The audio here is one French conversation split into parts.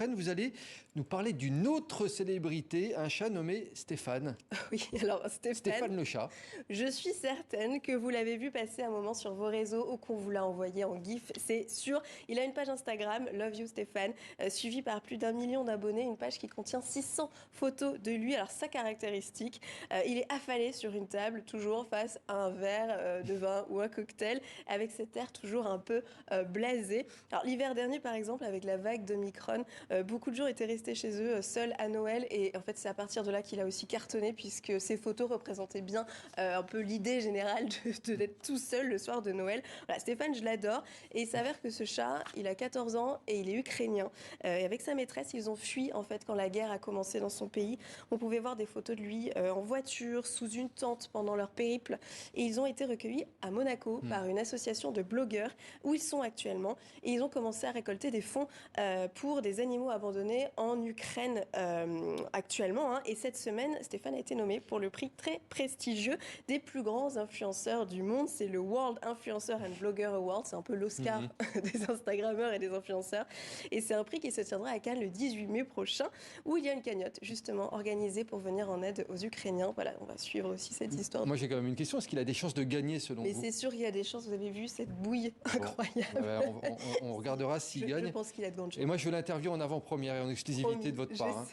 Vous allez nous parler d'une autre célébrité, un chat nommé Stéphane. Oui, alors Stéphane le chat. je suis certaine que vous l'avez vu passer un moment sur vos réseaux ou qu'on vous l'a envoyé en GIF, c'est sûr. Il a une page Instagram, Love You Stéphane, suivie par plus d'1 million d'abonnés, une page qui contient 600 photos de lui. Alors sa caractéristique, il est affalé sur une table, toujours face à un verre de vin ou un cocktail, avec cet air toujours un peu blasé. Alors l'hiver dernier par exemple, avec la vague d'Omicron, beaucoup de gens étaient restés chez eux seuls à Noël et en fait c'est à partir de là qu'il a aussi cartonné puisque ses photos représentaient bien un peu l'idée générale d'être tout seul le soir de Noël. Voilà, Stéphane, je l'adore et il s'avère que ce chat, il a 14 ans et il est ukrainien. Et avec sa maîtresse, ils ont fui en fait quand la guerre a commencé dans son pays. On pouvait voir des photos de lui en voiture, sous une tente pendant leur périple et ils ont été recueillis à Monaco par une association de blogueurs où ils sont actuellement et ils ont commencé à récolter des fonds pour des animaux abandonnés en Ukraine actuellement. Et cette semaine, Stéphane a été nommé pour le prix très prestigieux des plus grands influenceurs du monde. C'est le World Influencer and Blogger Award. C'est un peu l'Oscar des Instagrammeurs et des influenceurs. Et c'est un prix qui se tiendra à Cannes le 18 mai prochain, où il y a une cagnotte justement organisée pour venir en aide aux Ukrainiens. Voilà, on va suivre aussi cette histoire. Moi j'ai quand même une question, est-ce qu'il a des chances de gagner selon Mais vous? c'est sûr qu'il y a des chances, vous avez vu cette bouille incroyable. On regardera s'il gagne. Je pense qu'il a de grandes chances. Et moi je veux l'interview en avant-première et en exclusivité de votre part.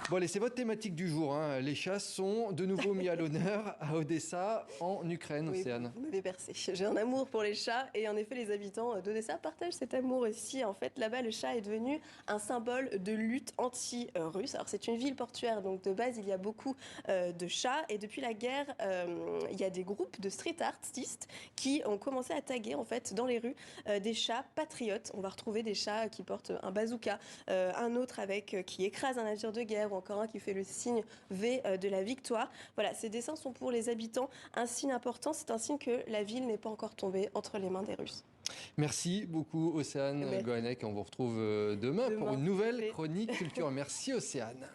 Bon allez, c'est votre thématique du jour. Les chats sont de nouveau mis à l'honneur à Odessa, en Ukraine, oui, Océane. Vous m'avez percé. J'ai un amour pour les chats et en effet les habitants d'Odessa partagent cet amour aussi. En fait, là-bas, le chat est devenu un symbole de lutte anti-russe. Alors c'est une ville portuaire, donc de base, il y a beaucoup de chats. Et depuis la guerre, il y a des groupes de street artistes qui ont commencé à taguer en fait dans les rues des chats patriotes. On va retrouver des chats qui portent un bazooka, un autre qui écrase un navire de guerre ou encore un qui fait le signe V de la victoire. Voilà, ces dessins sont pour les habitants un signe important. C'est un signe que la ville n'est pas encore tombée entre les mains des Russes. Merci beaucoup Océane Gohanek. On vous retrouve demain pour une nouvelle chronique culture. Merci Océane.